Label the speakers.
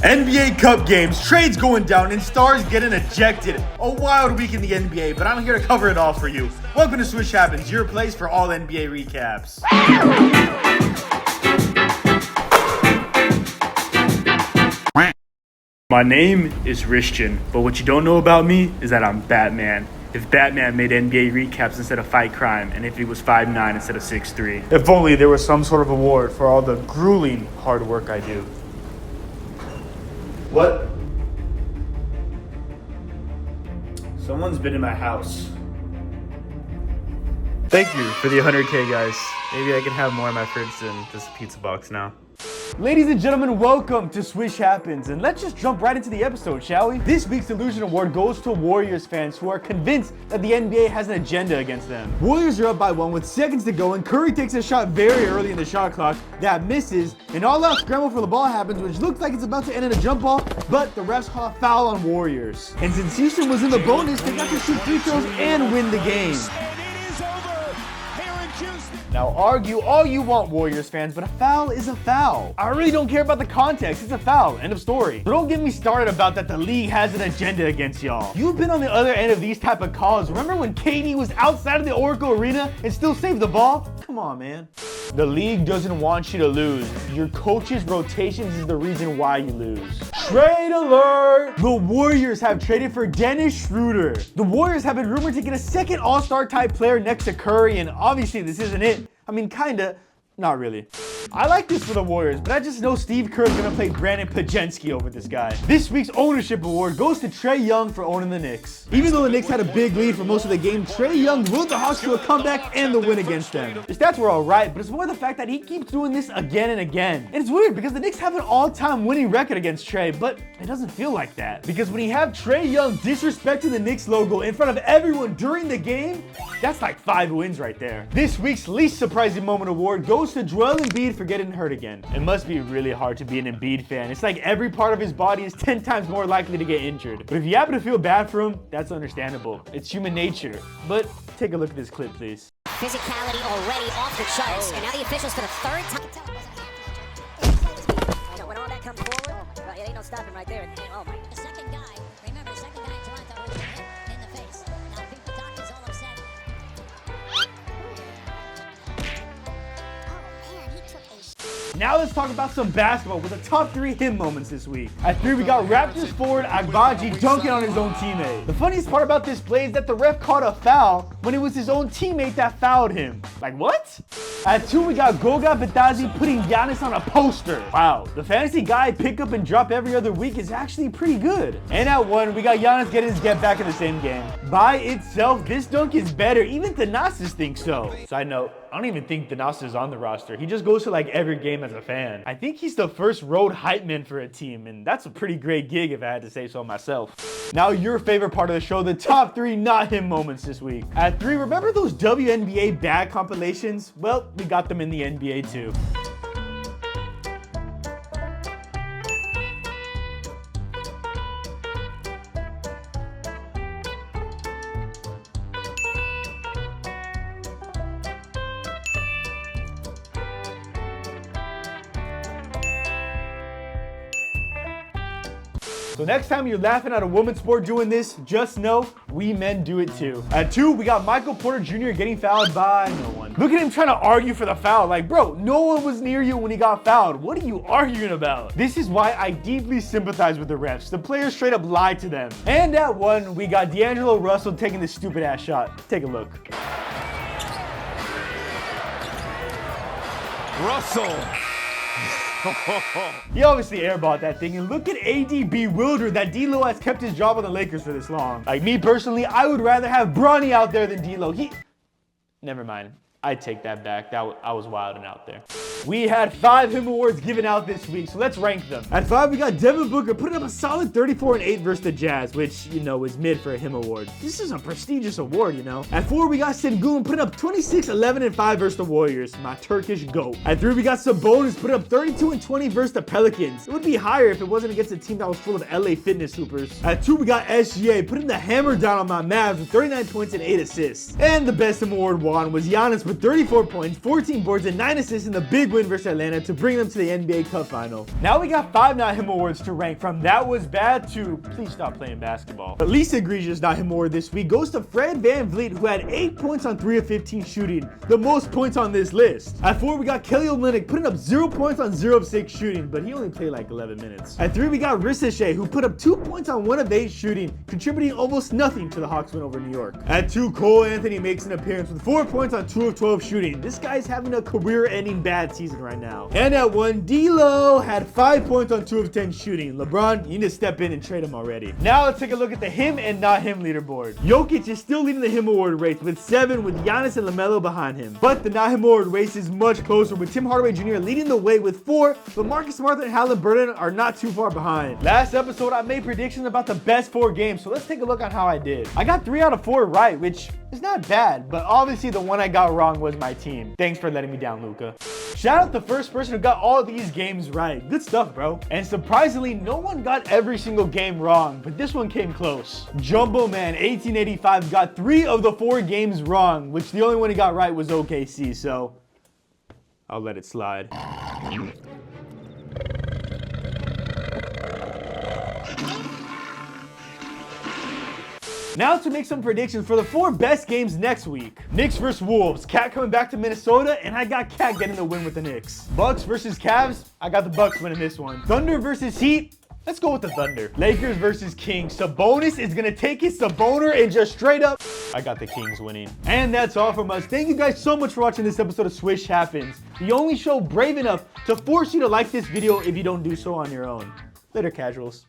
Speaker 1: NBA Cup games, trades going down, and stars getting ejected. A wild week in the NBA, but I'm here to cover it all for you. Welcome to Swish Happens, your place for all NBA recaps. My name is Rishjan, but what you don't know about me is that I'm Batman. If Batman made NBA recaps instead of fight crime, and if he was 5'9" instead of 6'3". If only there was some sort of award for all the grueling hard work I do. What? Someone's been in my house. Thank you for the 100K, guys. Maybe I can have more in my fridge than this pizza box now. Ladies and gentlemen, welcome to Swish Happens, and let's just jump right into the episode, shall we? This week's Illusion Award goes to Warriors fans who are convinced that the NBA has an agenda against them. Warriors are up by 1 with seconds to go, and Curry takes a shot very early in the shot clock that misses. An all-out scramble for the ball happens, which looks like it's about to end in a jump ball, but the refs call a foul on Warriors. And since Houston was in the bonus, they got to shoot free throws and win the game. Now argue all you want, Warriors fans, but a foul is a foul. I really don't care about the context. It's a foul. End of story. So don't get me started about that the league has an agenda against y'all. You've been on the other end of these type of calls. Remember when KD was outside of the Oracle Arena and still saved the ball? Come on, man. The league doesn't want you to lose. Your coach's rotations is the reason why you lose. Trade alert! The Warriors have traded for Dennis Schroeder. The Warriors have been rumored to get a second all-star type player next to Curry, and obviously this isn't it. I mean, kinda. Not really. I like this for the Warriors, but I just know Steve Kerr is gonna play Brandon Pajensky over this guy. This week's ownership award goes to Trae Young for owning the Knicks. Even though the Knicks had a big lead for most of the game, Trae Young willed the Hawks to a comeback and the win against them. The stats were alright, but it's more the fact that he keeps doing this again and again. And it's weird because the Knicks have an all-time winning record against Trae, but it doesn't feel like that. Because when you have Trae Young disrespecting the Knicks logo in front of everyone during the game, that's like 5 wins right there. This week's least surprising moment award goes to Joel Embiid for getting hurt again. It must be really hard to be an Embiid fan. It's like every part of his body is 10 times more likely to get injured. But if you happen to feel bad for him, that's understandable. It's human nature. But take a look at this clip, please.
Speaker 2: Physicality already off the charts, and now the officials for the third time. When all that comes forward, it ain't no stopping right there. Oh my. The second guy, remember, the second guy in Toronto was hit in the face. Now people doctors all upset.
Speaker 1: Now let's talk about some basketball with the top 3 him moments this week. At 3, we got Raptors forward Agbaji dunking on his own teammate. The funniest part about this play is that the ref called a foul when it was his own teammate that fouled him. Like, what? At 2, we got Goga Bitadze putting Giannis on a poster. Wow, the fantasy guy pick up and drop every other week is actually pretty good. And at 1, we got Giannis getting his get back in the same game. By itself, this dunk is better. Even Thanasis thinks so. Side note, I don't even think Thanasis is on the roster. He just goes to like every game as a fan. I think he's the first road hype man for a team, and that's a pretty great gig if I had to say so myself. Now your favorite part of the show, the top 3 not him moments this week. At 3, remember those WNBA bad compilations? Well, we got them in the NBA too. So next time you're laughing at a woman's sport doing this, just know we men do it too. At 2, we got Michael Porter Jr. getting fouled by no one. Look at him trying to argue for the foul. Like, bro, no one was near you when he got fouled. What are you arguing about? This is why I deeply sympathize with the refs. The players straight up lied to them. And at 1, we got D'Angelo Russell taking this stupid ass shot. Take a look.
Speaker 3: Russell.
Speaker 1: He obviously airballed that thing, and look at AD bewildered that D'Lo has kept his job on the Lakers for this long. Like me personally, I would rather have Bronny out there than D'Lo. Never mind. I take that back. I was wild and out there. We had 5 him awards given out this week, so let's rank them. At 5, we got Devin Booker putting up a solid 34-8 versus the Jazz, which, you know, is mid for a him award. This is a prestigious award, you know. At 4, we got Sengun putting up 26-11-5 versus the Warriors, my Turkish GOAT. At 3, we got Sabonis putting up 32-20 versus the Pelicans. It would be higher if it wasn't against a team that was full of LA Fitness hoopers. At 2, we got SGA putting the hammer down on my Mavs with 39 points and 8 assists. And the best him award won was Giannis with with 34 points, 14 boards, and 9 assists in the big win versus Atlanta to bring them to the NBA Cup final. Now we got 5 Not Him awards to rank from that was bad to please stop playing basketball. The least egregious Not Him award this week goes to Fred VanVleet, who had 8 points on 3 of 15 shooting, the most points on this list. At 4, we got Kelly Olynyk putting up 0 points on 0 of 6 shooting, but he only played like 11 minutes. At 3, we got Ricochet, who put up 2 points on 1 of 8 shooting, contributing almost nothing to the Hawks win over New York. At 2, Cole Anthony makes an appearance with 4 points on 2 of 12 shooting. This guy's having a career-ending bad season right now. And at 1, D-Lo had 5 points on 2 of 10 shooting. LeBron, you need to step in and trade him already. Now let's take a look at the Him and Not Him leaderboard. Jokic is still leading the Him award race with 7, with Giannis and LaMelo behind him. But the Not Him award race is much closer, with Tim Hardaway Jr. leading the way with 4, but Marcus Smart and Halliburton are not too far behind. Last episode, I made predictions about the best 4 games, so let's take a look on how I did. I got 3 out of 4 right, which is not bad, but obviously the one I got wrong was my team. Thanks for letting me down, Luka. Shout out the first person who got all of these games right. Good stuff, bro. And surprisingly, no one got every single game wrong, but this one came close. Jumbo Man 1885 got 3 of the 4 games wrong, which the only one he got right was OKC, so I'll let it slide. Now to make some predictions for the 4 best games next week. Knicks versus Wolves. Cat coming back to Minnesota, and I got Cat getting the win with the Knicks. Bucks versus Cavs. I got the Bucks winning this one. Thunder versus Heat. Let's go with the Thunder. Lakers versus Kings. Sabonis is gonna take his Saboner and just straight up, I got the Kings winning. And that's all from us. Thank you guys so much for watching this episode of Swish Happens, the only show brave enough to force you to like this video if you don't do so on your own. Later, casuals.